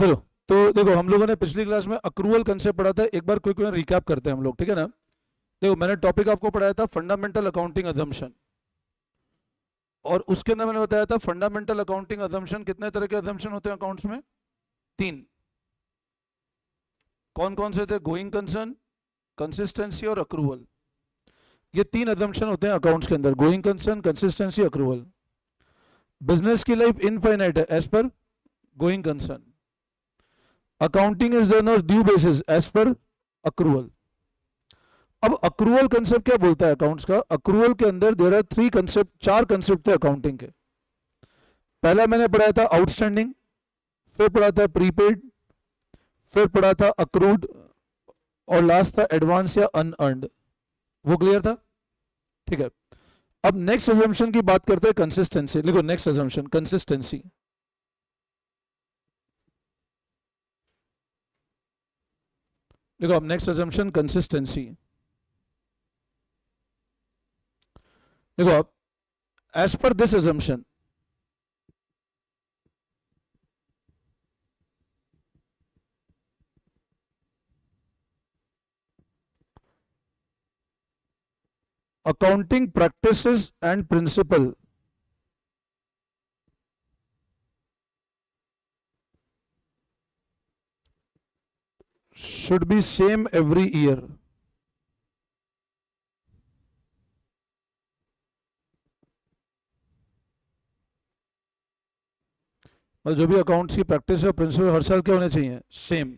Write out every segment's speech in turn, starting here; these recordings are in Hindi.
चलो, तो देखो हम लोगों ने पिछली क्लास में अक्रूवल कंसेप्ट पढ़ा था, एक बार क्विक में रिकैप करते हैं हम लोग, ठीक है ना। देखो मैंने टॉपिक आपको पढ़ाया था फंडामेंटल अकाउंटिंग अजम्पशन, और उसके अंदर मैंने बताया था फंडामेंटल अकाउंटिंग अजम्पशन, कितने तरह के अजम्पशन होते हैं अकाउंट्स में? 3। कौन कौन से थे? गोइंग कंसर्न, कंसिस्टेंसी और अक्रूवल। ये 3 अजम्पशन होते हैं अकाउंट्स के अंदर, going concern, consistency, accrual. Business की लाइफ इनफाइनाइट है as per going concern. Accounting is done on due basis as per accrual. अब अक्रूवल कंसेप्ट क्या बोलता है अकाउंट्स का? अक्रूवल के अंदर देयर आर 3 कंसेप्ट, 4 कंसेप्ट थे अकाउंटिंग के। पहला मैंने पढ़ाया था आउटस्टैंडिंग, फिर पढ़ा था प्रीपेड, फिर पढ़ा था अक्रूड, और लास्ट था एडवांस या अनअर्न्ड। वो क्लियर था? ठीक है। अब नेक्स्ट अजम्पशन की बात करते हैं, कंसिस्टेंसी। लिखो नेक्स्ट अजम्पशन, कंसिस्टेंसी। देखो अब नेक्स्ट अजम्पशन कंसिस्टेंसी। देखो अब as per this assumption, accounting practices and principle should be same every year. मतलब जो भी अकाउंट्स की प्रैक्टिस है, प्रिंसिपल हर साल क्या होने चाहिए? Same.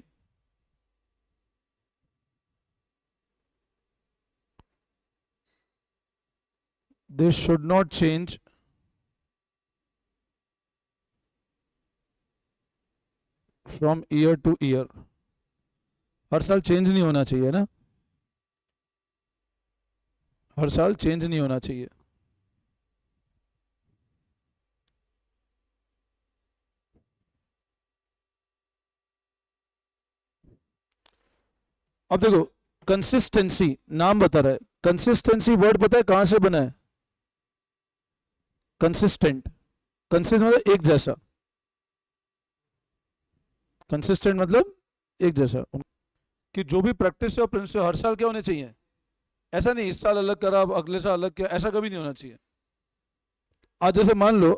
This should not change from year to year. हर साल चेंज नहीं होना चाहिए ना, हर साल चेंज नहीं होना चाहिए। अब देखो कंसिस्टेंसी नाम बता रहा है, कंसिस्टेंसी वर्ड पता है कहां से बना है? कंसिस्टेंट, कंसिस्ट मतलब एक जैसा, कंसिस्टेंट मतलब एक जैसा, कि जो भी प्रैक्टिस है प्रिंसिपल हर साल क्या होने चाहिए? ऐसा नहीं इस साल अलग करा अगले साल अलग किया, ऐसा कभी नहीं होना चाहिए। आज जैसे मान लो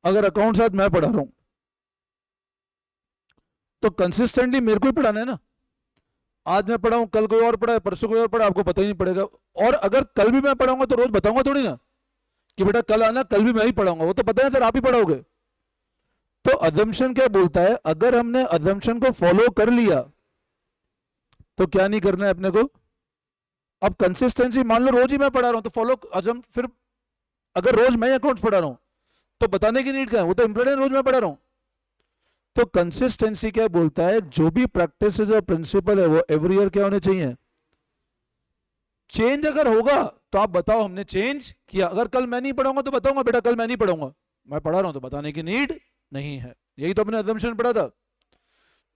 अगर अकाउंट्स आज मैं पढ़ा रहा हूं, तो कंसिस्टेंटली मेरे को ही पढ़ाना है ना। आज मैं पढ़ाऊं, कल कोई और पढ़ा है, परसों कोई और पढ़ा, आपको पता ही नहीं पड़ेगा। और अगर कल भी मैं पढ़ाऊंगा तो रोज बताऊंगा थोड़ी ना कि बेटा कल आना, कल भी मैं ही पढ़ाऊंगा, वो तो पता है सर आप ही पढ़ाओगे। तो अजम्पशन क्या बोलता है? अगर हमने अजम्पशन को फॉलो कर लिया तो क्या नहीं करना है अपने को? अब कंसिस्टेंसी मान लो रोज ही मैं पढ़ा रहा हूं तो फॉलो अजम, फिर अगर रोज मैं अकाउंट्स पढ़ा रहा हूं तो बताने की नीड क्या है? वो तो इंपॉर्टेंट रोज मैं पढ़ा रहा हूं। तो कंसिस्टेंसी क्या बोलता है? जो भी प्रैक्टिस और प्रिंसिपल है वो एवरी ईयर क्या होने चाहिए? चेंज अगर होगा तो आप बताओ हमने चेंज किया। अगर कल मैं नहीं पढ़ाऊंगा तो बताऊंगा बेटा कल मैं नहीं पढ़ाऊंगा, मैं पढ़ा रहा हूं तो बताने की नीड नहीं है। यही तो अपने अजम्पशन पढ़ा था।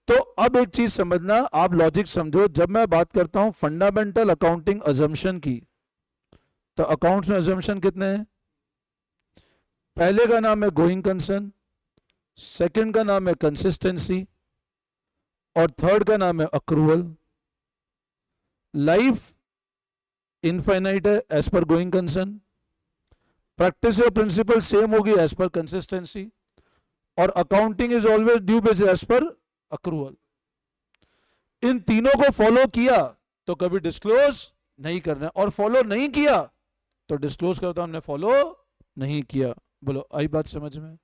तो अब एक चीज समझना, आप लॉजिक समझो। जब मैं बात करता हूं फंडामेंटल अकाउंटिंग अजम्पशन की, तो अकाउंट्स में अजम्पशन कितने हैं? पहले का नाम है गोइंग कंसर्न, सेकंड का नाम है कंसिस्टेंसी, और थर्ड का नाम है अक्रूवल। लाइफ इनफाइनाइट है as per going concern, practice और प्रिंसिपल सेम होगी एज पर कंसिस्टेंसी, और accounting is always due basis as per accrual. इन तीनों को फॉलो किया तो कभी डिस्क्लोज नहीं करना, और फॉलो नहीं किया तो डिस्क्लोज करता हमने फॉलो नहीं किया। बोलो आई बात समझ में?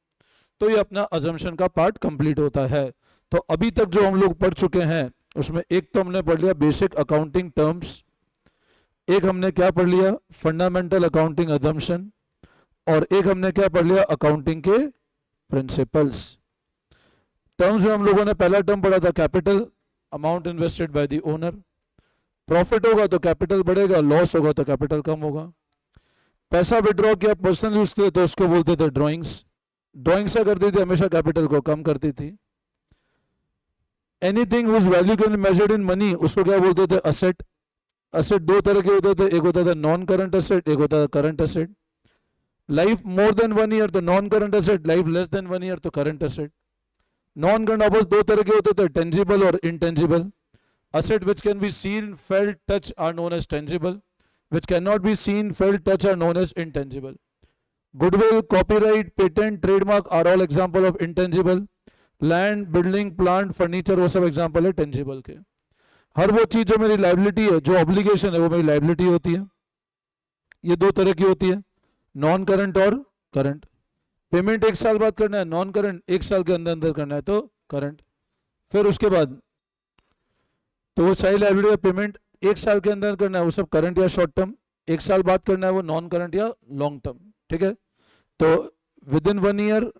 तो ये अपना अजम्पशन का पार्ट कंप्लीट होता है। तो अभी तक जो हम लोग पढ़ चुके हैं उसमें एक तो हमने पढ़ लिया बेसिक अकाउंटिंग टर्म्स, एक हमने क्या पढ़ लिया? फंडामेंटल अकाउंटिंग अजम्पशन, और एक हमने क्या पढ़ लिया? अकाउंटिंग के प्रिंसिपल्स। टर्म्स में हम लोगों ने पहला टर्म पढ़ा था capital, amount invested by the owner. Profit होगा तो कैपिटल बढ़ेगा, लॉस होगा तो कैपिटल कम होगा। पैसा विड्रॉ किया पर्सनल यूज के लिए तो उसको बोलते थे ड्रॉइंग्स, ड्रॉइंग्स क्या करती थी? हमेशा कैपिटल को कम करती थी। Anything whose value can be measured in money, उसको क्या बोलते थे? असेट। असेट दो तरह के होते थे, एक होता था नॉन करंट असेट, एक होता था current asset. Life more than 1 year तो non current asset, life less than 1 year तो current asset. Non current object दो तरह के होते थे, टेंजिबल और intangible. Asset which can be seen, felt, touch are known as tangible. Which cannot be seen, felt, touch are known as intangible. Goodwill, copyright, patent, trademark are all example of intangible. Land, building, plant, furniture, वो सब एग्जाम्पल है टेंजिबल के. हर वो चीज जो मेरी लाइबिलिटी है, जो ऑब्लिगेशन है, वो मेरी लाइबिलिटी होती है. ये दो तरह की होती है, नॉन करंट और करंट. पेमेंट एक साल बाद करना है, नॉन करंट एक साल के अंदर अंदर करना है तो करंट. फिर उसके बाद तो वो सारी लाइबिलिटी का पेमेंट एक साल के अंदर करना है, वो सब करंट या शॉर्ट टर्म. एक साल बाद करना है वो नॉन करंट या लॉन्ग टर्म. ठीक है. तो with in 1 year,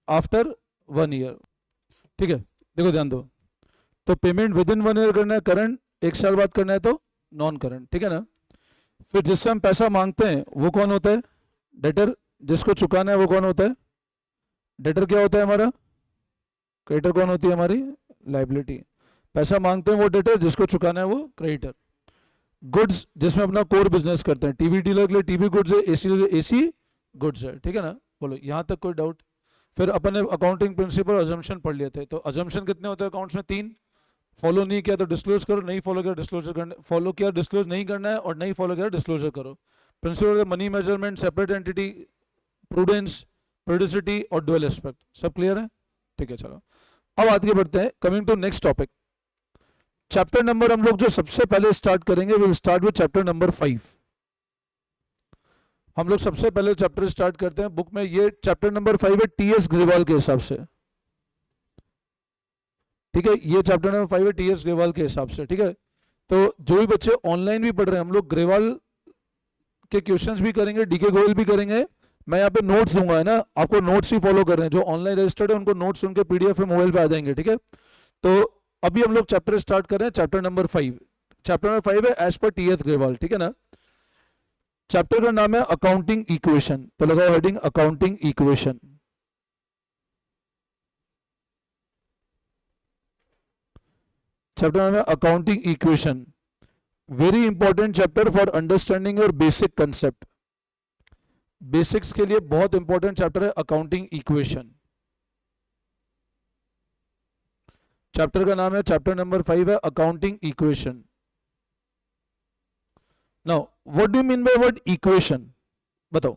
after 1 year. ठीक है, देखो ध्यान दो. तो पेमेंट विद इन 1 ईयर करना है करंट, एक साल बाद करना है तो नॉन करंट. ठीक है ना. फिर जिससे हम पैसा मांगते हैं वो कौन होता है? डेटर. जिसको चुकाना है वो कौन होता है? डेटर. क्या होता है हमारा? क्रेडिटर. कौन होती है हमारी? लाइबिलिटी. पैसा मांगते हैं वो डेटर, जिसको चुकाना है वो क्रेडिटर. गुड्स, जिसमें अपना कोर बिजनेस करते हैं, टीवी डीलर के लिए टीवी गुड्स है, एसी के लिए एसी गुड्स है. ठीक है ना. बोलो यहाँ तक कोई डाउट? फिर अपन ने अकाउंटिंग प्रिंसिपल अजम्पशन पढ़ लिए थे. तो अजम्पशन कितने होते हैं अकाउंट्स में? 3. फॉलो नहीं किया तो डिस्क्लोज करो, नहीं फॉलो किया डिस्क्लोजर करना, फॉलो किया डिस्क्लोज नहीं करना है, और नहीं फॉलो किया डिस्क्लोजर करो. Principle money measurement, separate entity, prudence, periodicity और डुअल एस्पेक्ट. सब क्लियर है? ठीक है, चलो अब आगे बढ़ते हैं. Coming to next topic, chapter number हम लोग जो सबसे पहले स्टार्ट करेंगे, will start with chapter number 5. हम लोग सबसे पहले चैप्टर स्टार्ट करते हैं बुक में. ये चैप्टर नंबर 5 है टीएस ग्रेवाल के हिसाब से. ठीक है, ये चैप्टर नंबर 5 है टीएस ग्रेवाल के हिसाब से. ठीक है. तो जो भी बच्चे ऑनलाइन भी पढ़ रहे हैं, हम लोग ग्रेवाल के क्वेश्चंस भी करेंगे, डीके गोयल भी करेंगे. मैं यहाँ पे नोट्स दूंगा, है ना. आपको नोट्स ही फॉलो कर रहे हैं. जो ऑनलाइन रजिस्टर्ड है उनको नोट्स उनके पीडीएफ में मोबाइल पे आ जाएंगे. ठीक है. तो अभी हम लोग चैप्टर स्टार्ट कर रहे हैं, चैप्टर नंबर 5. चैप्टर नंबर 5 है एज पर टीएस ग्रेवाल. ठीक है ना. चैप्टर का नाम है अकाउंटिंग इक्वेशन. तो लगाओ हेडिंग अकाउंटिंग इक्वेशन. चैप्टर नाम है accounting equation. Very important chapter for understanding your basic concept. Basics के लिए बहुत इंपॉर्टेंट चैप्टर है अकाउंटिंग इक्वेशन. चैप्टर का नाम है, चैप्टर नंबर 5 है accounting equation. Now what do you mean by word equation? बताओ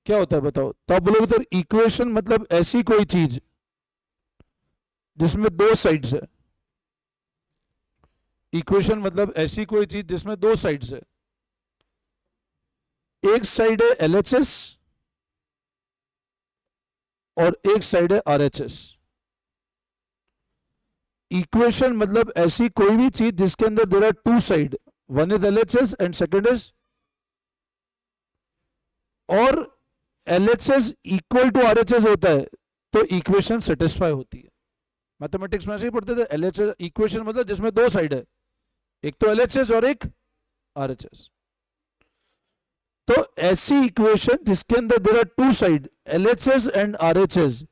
क्या होता है, बताओ. तो आप बोलोगे सर इक्वेशन मतलब ऐसी कोई चीज जिसमें दो साइड्स है. इक्वेशन मतलब ऐसी कोई चीज जिसमें दो साइड्स है. एक साइड है एलएचएस और एक साइड है आरएचएस. इक्वेशन मतलब ऐसी कोई भी चीज जिसके अंदर there are two side, one is LHS and second is, और एलएचएस इक्वल टू आरएचएस होता है तो इक्वेशन सेटिस्फाई होती है. मैथमेटिक्स में ऐसे ही पढ़ते थे. एलएचएस इक्वेशन मतलब जिसमें दो साइड है, एक तो एलएचएस और एक आरएचएस. तो ऐसी इक्वेशन जिसके अंदर there are two side, LHS and RHS,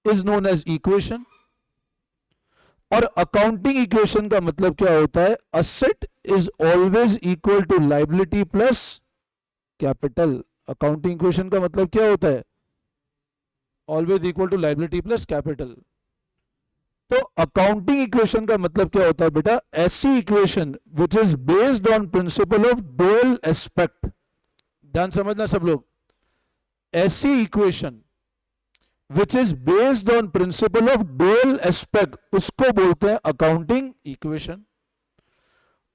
is known as equation. और अकाउंटिंग इक्वेशन का मतलब क्या होता है? Asset is always equal to liability plus capital. Accounting equation का मतलब क्या होता है? Always equal to liability plus capital. तो अकाउंटिंग इक्वेशन का मतलब क्या होता है बेटा? ऐसी equation which is based on principle of dual aspect. ध्यान समझना सब लोग. ऐसी equation which is based on principle of dual aspect, उसको बोलते हैं अकाउंटिंग इक्वेशन.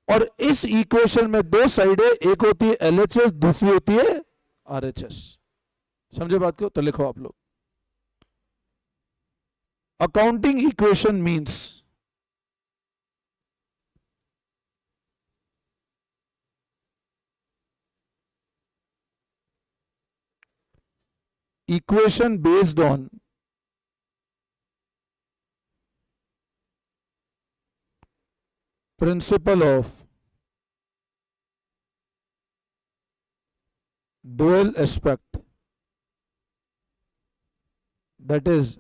और इस इक्वेशन में दो साइड है, एक होती है एलएचएस, दूसरी होती है आरएचएस. समझे बात को? तो लिखो आप लोग. Accounting equation means equation based on principle of dual aspect, that is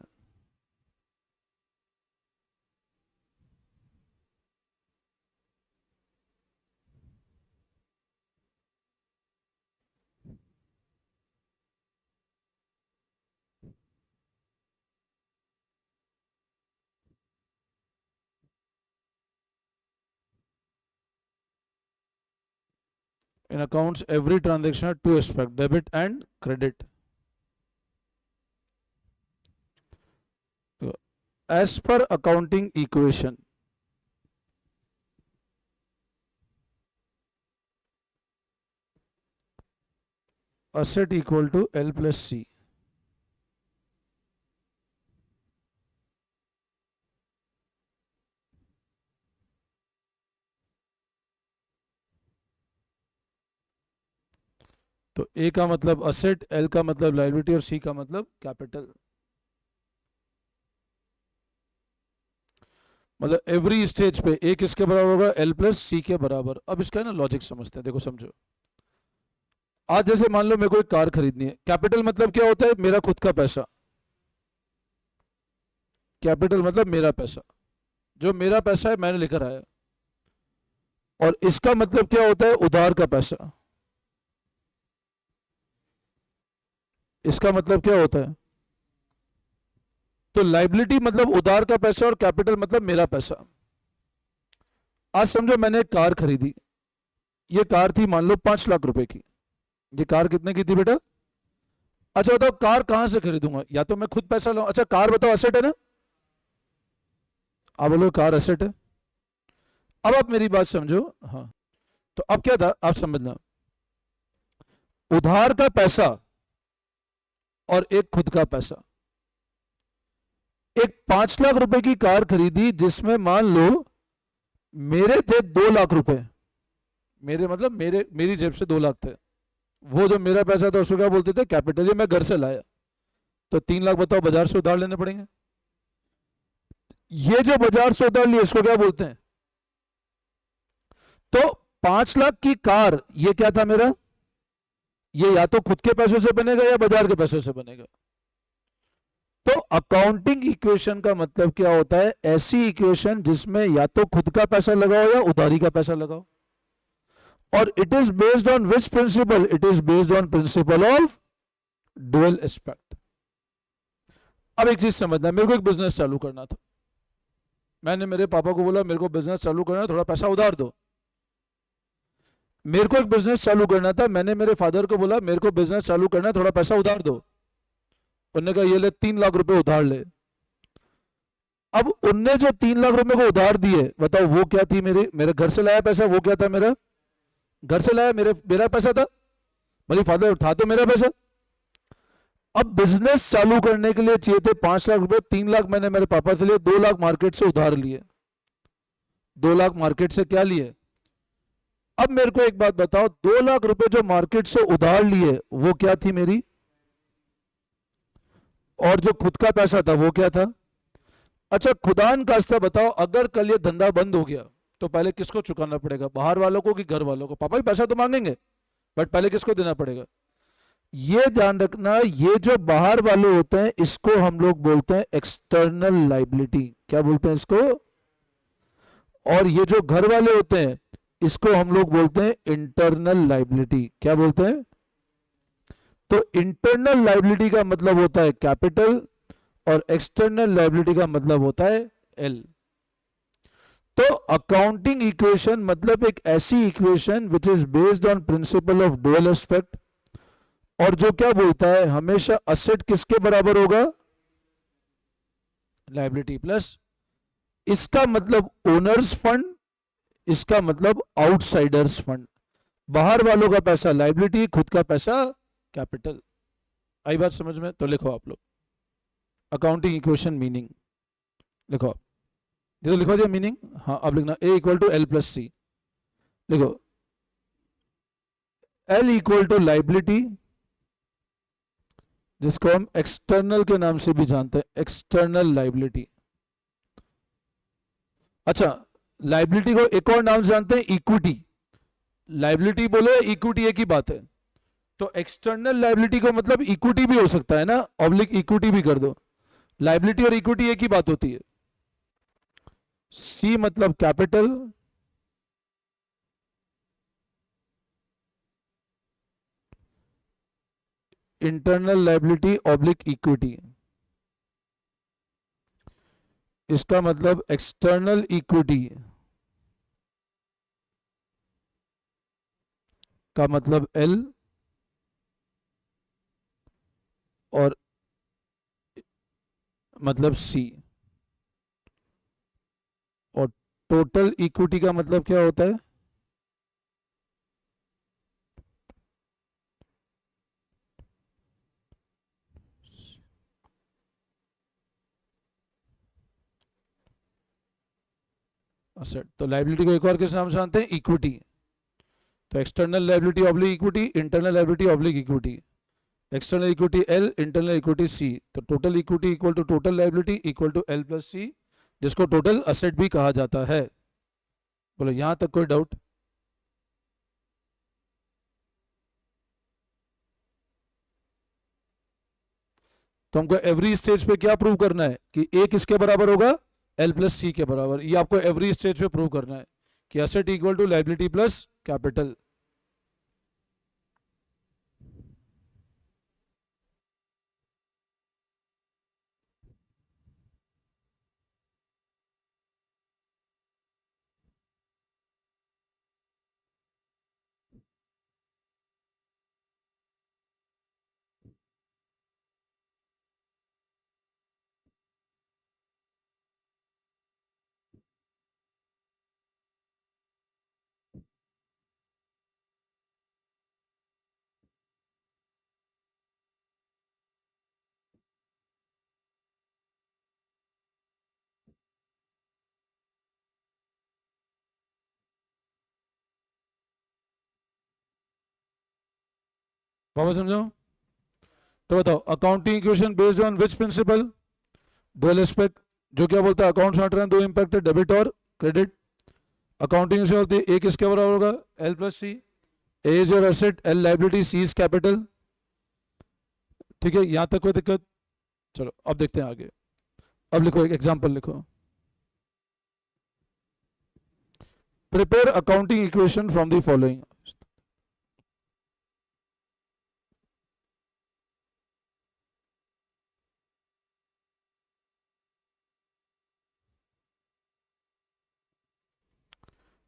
In accounts, every transaction has two aspects, debit and credit. As per accounting equation, asset equal to L plus C. तो ए का मतलब असेट, एल का मतलब लायबिलिटी और सी का मतलब कैपिटल. मतलब एवरी स्टेज पे ए किसके बराबर होगा, एल प्लस सी के बराबर. अब इसका ना लॉजिक समझते हैं, देखो समझो. आज जैसे मान लो मेरे को एक कार खरीदनी है, कैपिटल मतलब क्या होता है, मेरा खुद का पैसा. कैपिटल मतलब मेरा पैसा, जो मेरा पैसा है मैंने लेकर आया. और इसका मतलब क्या होता है, उधार का पैसा. इसका मतलब क्या होता है, तो लाइबिलिटी मतलब उधार का पैसा और कैपिटल मतलब मेरा पैसा. आज समझो मैंने एक कार खरीदी, ये कार थी मान लो 5 लाख रुपए की. ये कार कितने की थी बेटा? अच्छा बताओ कार कहां से खरीदूंगा, या तो मैं खुद पैसा लाऊं. अच्छा कार बताओ असेट है ना, आप बोलो कार असेट है. अब आप मेरी बात समझो. हाँ, तो अब क्या था आप समझना, उधार का पैसा और एक खुद का पैसा. एक 5 लाख रुपए की कार खरीदी जिसमें मान लो मेरे थे 2 लाख रुपए. मेरे मतलब मेरी जेब से 2 लाख थे. वो जो मेरा पैसा था उसको क्या बोलते थे, कैपिटल. ये मैं घर से लाया, तो 3 लाख बताओ बाजार से उधार लेने पड़ेंगे. ये जो बाजार से उधार लिए इसको क्या बोलते हैं, तो 5 लाख की कार ये क्या था मेरा, ये या तो खुद के पैसों से बनेगा या बाजार के पैसों से बनेगा. तो अकाउंटिंग इक्वेशन का मतलब क्या होता है, ऐसी इक्वेशन जिसमें या तो खुद का पैसा लगाओ या उधारी का पैसा लगाओ. और it is based on which principal, it is based on principle of dual aspect. अब एक चीज समझना, मेरे को एक बिजनेस चालू करना था. मैंने मेरे पापा को बोला मेरे को बिजनेस चालू करना है, थोड़ा पैसा उधार दो. मेरे को एक बिजनेस चालू करना था, मैंने मेरे फादर को बोला मेरे को बिजनेस चालू करना है, थोड़ा पैसा उधार दो. उन्होंने कहा ये ले 3 लाख रुपए उधार ले. अब उनने जो 3 लाख रुपए को उधार दिए, बताओ वो क्या थी, मेरे घर से लाया पैसा, वो क्या था, मेरा घर से लाया, मेरा पैसा था. मेरी फादर था तो मेरा पैसा. अब बिजनेस चालू करने के लिए चाहिए थे 5 लाख रुपए. 3 लाख मैंने मेरे पापा से लिए, 2 लाख मार्केट से उधार लिए. 2 लाख मार्केट से क्या लिए. अब मेरे को एक बात बताओ, 2 लाख रुपए जो मार्केट से उधार लिए वो क्या थी मेरी, और जो खुद का पैसा था वो क्या था. अच्छा खुदान खास्ता बताओ, अगर कल ये धंधा बंद हो गया तो पहले किसको चुकाना पड़ेगा, बाहर वालों को कि घर वालों को. पापा भी पैसा तो मांगेंगे, बट पहले किसको देना पड़ेगा. ये ध्यान रखना, ये जो बाहर वाले होते हैं इसको हम लोग बोलते हैं एक्सटर्नल लाइबिलिटी. क्या बोलते हैं इसको, और ये जो घर वाले होते हैं इसको हम लोग बोलते हैं इंटरनल लाइबिलिटी. क्या बोलते हैं, तो इंटरनल लाइबिलिटी का मतलब होता है कैपिटल और एक्सटर्नल लाइबिलिटी का मतलब होता है एल. तो अकाउंटिंग इक्वेशन मतलब एक ऐसी equation which is based on principle of dual aspect, और जो क्या बोलता है हमेशा असेट किसके बराबर होगा, लाइबिलिटी प्लस. इसका मतलब ओनर्स फंड, इसका मतलब आउटसाइडर्स फंड. बाहर वालों का पैसा लाइबिलिटी, खुद का पैसा कैपिटल. आई बात समझ में, तो लिखो आप लोग अकाउंटिंग इक्वेशन मीनिंग लिखो आप. देखो लिखो दिया मीनिंग. हाँ अब लिखना ए इक्वल टू एल प्लस सी. लिखो एल इक्वल टू लाइबिलिटी, जिसको हम एक्सटर्नल के नाम से भी जानते हैं, एक्सटर्नल लाइबिलिटी. अच्छा लाइबिलिटी को एक और नाम से जानते हैं, इक्विटी. लाइबिलिटी बोलो इक्विटी एक ही बात है. तो एक्सटर्नल लाइबिलिटी को मतलब इक्विटी भी हो सकता है ना, ऑब्लिक इक्विटी भी कर दो. लाइबिलिटी और इक्विटी एक ही बात होती है. सी मतलब capital, internal liability oblique equity. इसका मतलब एक्सटर्नल इक्विटी का मतलब L और मतलब C, और टोटल इक्विटी का मतलब क्या होता है? असेट। तो लाइबिलिटी को एक और किस नाम से जानते हैं? इक्विटी। तो external liability oblique equity, internal liability oblique equity. External equity L, internal equity C। तो total equity equal to total liability equal to L plus C, जिसको टोटल असेट भी कहा जाता है। बोलो यहां तक कोई डाउट? तो हमको एवरी स्टेज पे क्या प्रूव करना है कि ए किसके बराबर होगा? L प्लस सी के बराबर। ये आपको एवरी स्टेज पे प्रूव करना है कि asset equal to liability plus capital. वापस समझो। तो बताओ, accounting equation based on which principle? Dual aspect. जो क्या बोलता है? अकाउंट्स नॉट रन दो इम्पैक्ट है, डेबिट और क्रेडिट। अकाउंटिंग से बोलती है ए किसके बराबर होगा? L plus C. A is your asset, L liability, C is capital. ठीक है, यहां तक कोई दिक्कत? चलो अब देखते हैं आगे। अब लिखो, एक एग्जांपल लिखो। Prepare accounting equation from the following.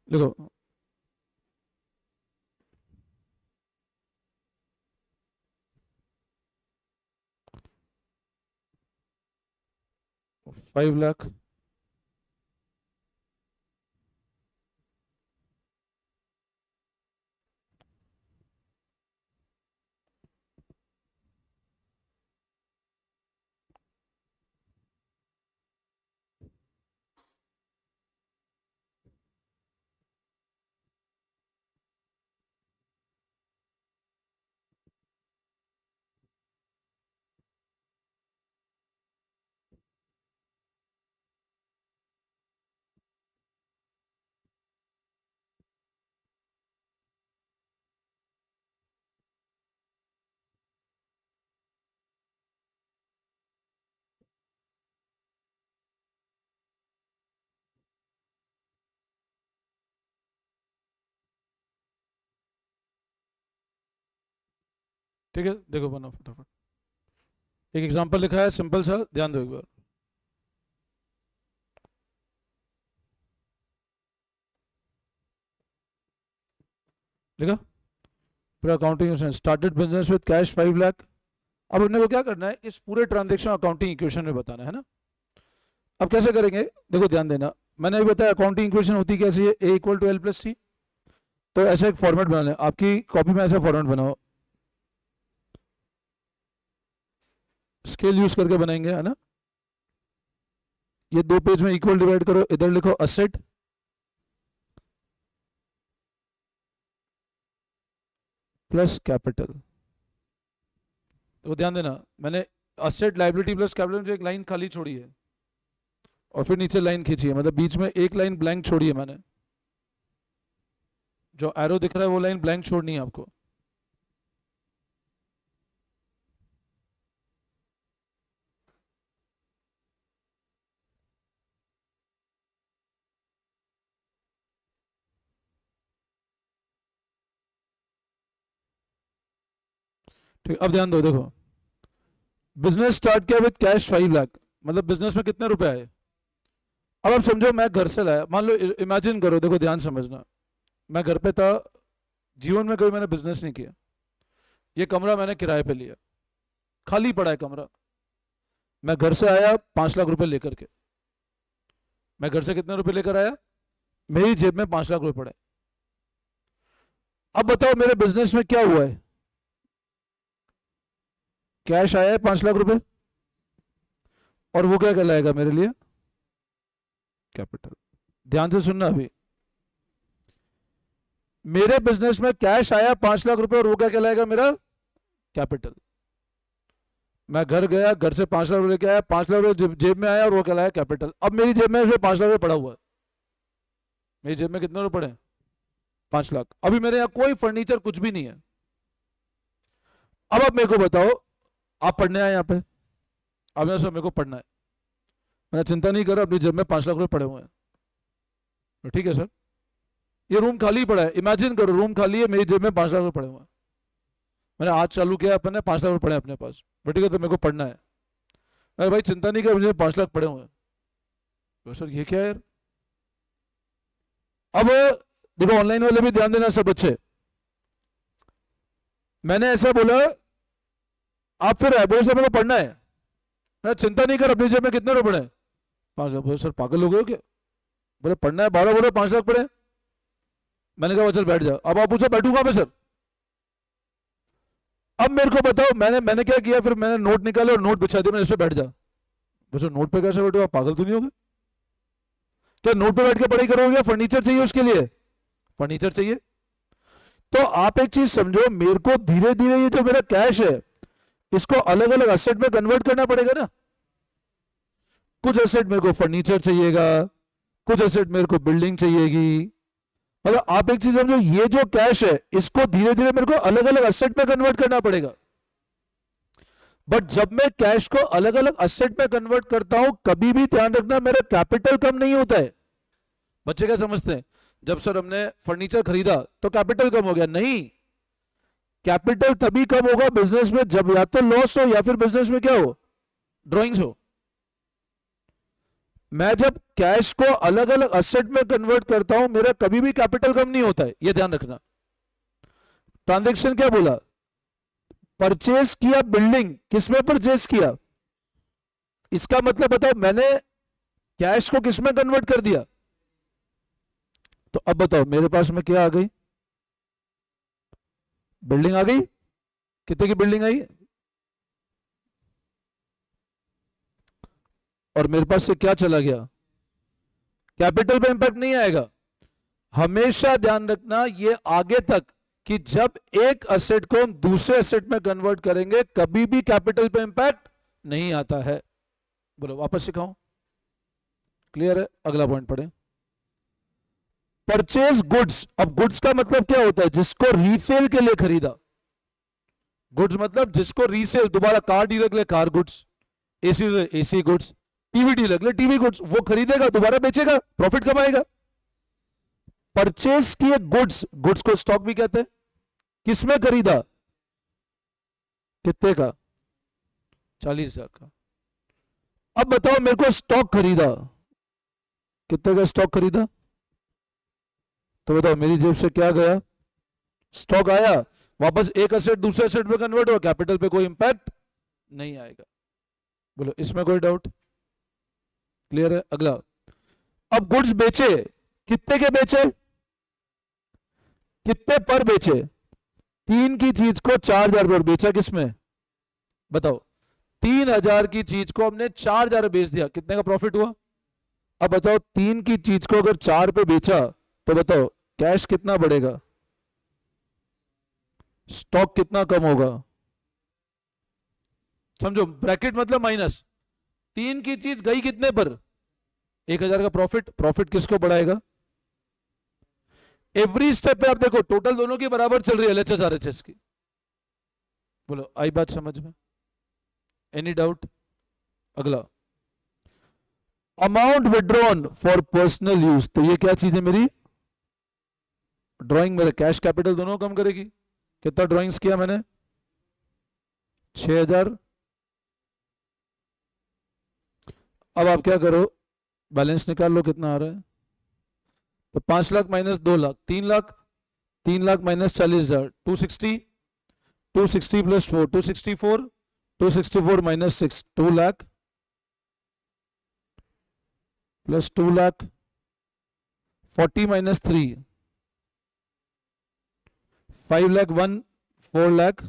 लिखो, 5 लाख, ठीक है। देखो बनो फटाफट। एक एग्जांपल लिखा है सिंपल सा, ध्यान दो एक बार। लिखा? पूरा accounting started business with cash 5 lakh. अब अपने को क्या करना है? इस पूरे ट्रांजेक्शन अकाउंटिंग इक्वेशन में बताना है ना। अब कैसे करेंगे? देखो ध्यान देना, मैंने अभी बताया अकाउंटिंग इक्वेशन होती कैसी है? ए इक्वल टू L प्लस सी। तो ऐसा एक फॉर्मेट बनाना है, आपकी कॉपी में ऐसा फॉर्मेट बनाओ, स्केल यूज करके बनाएंगे, है ना। ये 2 पेज में इक्वल डिवाइड करो, इधर लिखो असेट प्लस कैपिटल। तो ध्यान देना, मैंने असेट लाइबिलिटी प्लस कैपिटल में एक लाइन खाली छोड़ी है और फिर नीचे लाइन खींची है, मतलब बीच में एक लाइन ब्लैंक छोड़ी है मैंने। जो एरो दिख रहा है वो लाइन ब्लैंक छोड़नी है आपको। ठीक, अब ध्यान दो, देखो बिजनेस स्टार्ट किया विद कैश 5 लाख, मतलब बिजनेस में कितने रुपए आए? अब आप समझो मैं घर से लाया, मान लो इमेजिन करो, देखो ध्यान समझना, मैं घर पे था, जीवन में कभी मैंने बिजनेस नहीं किया। ये कमरा मैंने किराए पे लिया, खाली पड़ा है कमरा। मैं घर से आया 5 लाख रुपए लेकर के। मैं घर से कितने रुपए लेकर आया? मेरी जेब में 5 लाख रुपए पड़े। अब बताओ मेरे बिजनेस में क्या हुआ है? कैश आया है 5 लाख रुपए, और वो क्या कहलाएगा मेरे लिए? कैपिटल। ध्यान से सुनना अभी, मेरे बिजनेस में कैश आया 5 लाख रुपए और वो क्या कहलाएगा? मेरा कैपिटल। मैं घर गया, घर से 5 लाख रुपए लेके आया, 5 लाख रुपए जेब में आया और वो कहलाया कैपिटल। अब मेरी जेब में 5 लाख रुपए पड़ा हुआ है। मेरी जेब में कितने रुपए पड़े? 5 लाख। अभी मेरे यहाँ कोई फर्नीचर कुछ भी नहीं है। अब आप मेरे को बताओ, आप पढ़ने आए यहाँ पे, अब यहाँ से मेरे को पढ़ना है, मैंने चिंता नहीं करा, अपनी जेब में 5 लाख रुपए पड़े हुए हैं। तो ठीक है सर, ये रूम खाली पड़ा है, इमेजिन करो रूम खाली है, मेरी जेब में 5 लाख रुपए पड़े हुए हैं। मैंने आज चालू किया, अपन ने 5 लाख रुपए पड़े अपने पास, बेटे ठीक है तो मेरे को पढ़ना है। अरे भाई चिंता नहीं कर, मुझे 5 लाख पड़े हुए हैं। तो सर ये क्या है यार? अब देखो ऑनलाइन वाले भी ध्यान देना सब बच्चे, मैंने ऐसा बोला, आप फिर बोले सर मेरे को पढ़ना है। मैं चिंता नहीं कर, अपनी जेब में कितने रुपए पड़े? 5 लाख। बोले सर पागल हो गए हो क्या? बोले पढ़ना है 12, बोले 5 लाख पड़े। मैंने कहा चल बैठ जाओ। अब आप पूछो बैठूंगा मैं सर। अब मेरे को बताओ, मैंने क्या किया? फिर मैंने नोट निकाले और नोट बिछा दिया, मैंने इस पे बैठ जा। बस नोट पे कैसे बैठो? आप पागल तो नहीं हो गए क्या? नोट पे बैठ के पढ़ाई करोगे? फर्नीचर चाहिए उसके लिए, फर्नीचर चाहिए। तो आप एक चीज समझो, मेरे को धीरे धीरे ये जो मेरा कैश है इसको अलग अलग एसेट में कन्वर्ट करना पड़ेगा ना। कुछ एसेट मेरे को फर्नीचर चाहिएगा, कुछ एसेट मेरे को बिल्डिंग चाहिएगी। मतलब आप एक चीज समझो, ये जो कैश है इसको धीरे धीरे मेरे को अलग अलग एसेट में कन्वर्ट करना पड़ेगा। बट जब मैं कैश को अलग अलग एसेट में कन्वर्ट करता हूं, कभी भी ध्यान रखना मेरा कैपिटल कम नहीं होता है। बच्चे क्या समझते हैं, जब सर हमने फर्नीचर खरीदा तो कैपिटल कम हो गया? नहीं, कैपिटल तभी कम होगा बिजनेस में जब या तो लॉस हो या फिर बिजनेस में क्या हो? ड्रॉइंग्स हो। मैं जब कैश को अलग अलग एसेट में कन्वर्ट करता हूं, मेरा कभी भी कैपिटल कम नहीं होता है, यह ध्यान रखना। ट्रांजैक्शन क्या बोला? परचेज किया बिल्डिंग, किसमें परचेज किया? इसका मतलब बताओ, मैंने कैश को किसमें कन्वर्ट कर दिया? तो अब बताओ मेरे पास में क्या आ गई? बिल्डिंग आ गई। कितने की बिल्डिंग आई? और मेरे पास से क्या चला गया? कैपिटल पे इंपैक्ट नहीं आएगा। हमेशा ध्यान रखना ये आगे तक कि जब एक एसेट को हम दूसरे एसेट में कन्वर्ट करेंगे कभी भी कैपिटल पे इंपैक्ट नहीं आता है। बोलो वापस सिखाऊं? क्लियर है? अगला पॉइंट पढ़ें। Purchase goods. अब गुड्स का मतलब क्या होता है? जिसको रीसेल के लिए खरीदा। गुड्स मतलब जिसको रीसेल, दोबारा कार डीलर के लिए car goods, AC AC goods, TV dealer के लिए टीवी गुड्स, वो खरीदेगा दोबारा बेचेगा, प्रॉफिट कमाएगा। परचेज किए गुड्स, गुड्स को स्टॉक भी कहते हैं। किसमें खरीदा? कितने का? 40,000 का। अब बताओ मेरे को स्टॉक खरीदा, कितने का स्टॉक खरीदा? तो बताओ मेरी जेब से क्या गया? स्टॉक आया, वापस एक एसेट दूसरे एसेट में कन्वर्ट हुआ, कैपिटल पे कोई इंपैक्ट नहीं आएगा। बोलो इसमें कोई डाउट? क्लियर है? अगला, अब गुड्स बेचे, कितने के बेचे? कितने पर बेचे? 3 की चीज को 4,000 पर बेचा। किसमें? बताओ 3,000 की चीज को हमने 4,000 बेच दिया, कितने का प्रॉफिट हुआ? अब बताओ 3 की चीज को अगर 4 पे बेचा तो बताओ कैश कितना बढ़ेगा? स्टॉक कितना कम होगा? समझो, ब्रैकेट मतलब माइनस। 3 की चीज गई कितने पर? 1,000 का प्रॉफिट। प्रॉफिट किसको बढ़ाएगा? एवरी स्टेप पे आप देखो टोटल दोनों की बराबर चल रही है, एलएचएस आरएचएस की। बोलो आई बात समझ में? Any doubt? अगला, amount withdrawn for personal use. तो ये क्या चीज है मेरी? ड्राइंग। मेरे कैश कैपिटल दोनों कम करेगी। कितना ड्राइंग्स किया मैंने? 6,000। अब आप क्या करो, बैलेंस निकाल लो कितना आ रहा है। तो 5 lakh minus 2 lakh, 3 lakh. 3 lakh minus 40,000, 260, 260 plus 4, 264, 264 minus 6, 2 lakh plus 2 lakh, 40 minus 3, 5 lakh 1, 4 lakh.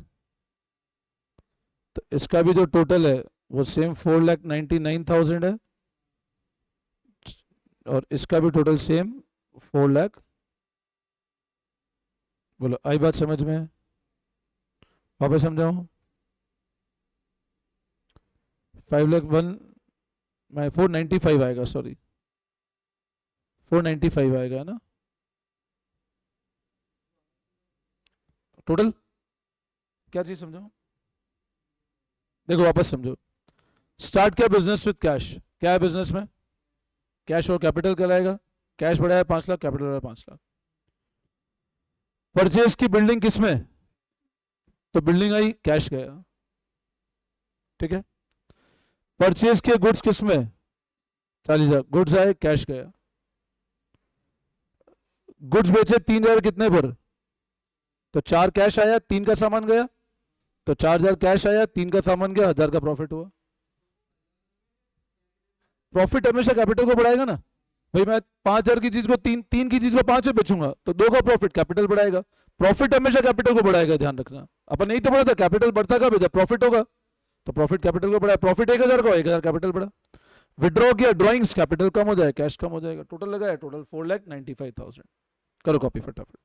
तो इसका भी जो टोटल है वो सेम 4,99,000 है, और इसका भी टोटल सेम 4 लाख। बोलो आई बात समझ में? वापस समझाऊं? 5,01 मैं 495 आएगा, सॉरी 495 आएगा ना टोटल। क्या चीज समझाऊं? देखो वापस समझो। स्टार्ट किया बिजनेस विद कैश, क्या है बिजनेस में? कैश और कैपिटल कहलाएगा। कैश बढ़ा है 5 लाख, कैपिटल बढ़ा है 5 लाख। परचेज की बिल्डिंग किसमें? तो बिल्डिंग आई, कैश गया, ठीक है। परचेज किए गुड्स किसमें? 40,000, गुड्स आए, कैश गया। गुड्स बेचे 3,000 कितने पर? तो 4 कैश आया, 3 का सामान गया, तो 4,000 कैश आया, 3 का सामान गया, 1,000 का प्रॉफिट हुआ। प्रॉफिट हमेशा कैपिटल को बढ़ाएगा ना भाई। मैं 5,000 की चीज को 3 की चीज को 5 में बेचूंगा तो 2 का प्रॉफिट, कैपिटल बढ़ाएगा। प्रॉफिट हमेशा कैपिटल को बढ़ाएगा, ध्यान रखना। अपन नहीं तो बोला था कैपिटल बढ़ता कब है? जब प्रॉफिट होगा। तो प्रॉफिट कैपिटल को बढ़ाया, प्रॉफिट 1,000 का, 1,000 कैपिटल बढ़ा। विड्रॉ किया ड्रॉइंग्स, कैपिटल कम हो जाए, कैश कम हो जाएगा। टोटल लगाया, टोटल 4,95,000। करो कॉपी फटाफट।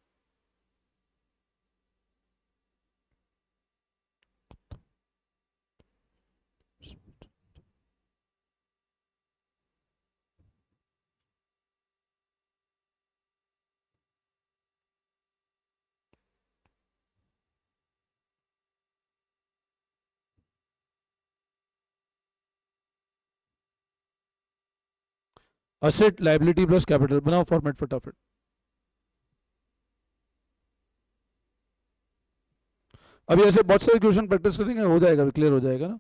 असेट लायबिलिटी प्लस कैपिटल बनाओ फॉर्मेट फटाफट। अभी ऐसे बहुत सारे क्वेश्चन प्रैक्टिस करेंगे, हो जाएगा, क्लियर हो जाएगा ना।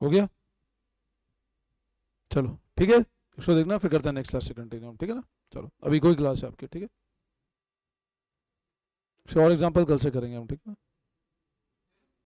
हो गया, चलो ठीक है। इसको देखना, फिर करते हैं नेक्स्ट क्लास से कंटिन्यू, ठीक है ना। चलो अभी कोई क्लास है आपकी, ठीक है। और एग्जांपल कल से करेंगे हम, ठीक है।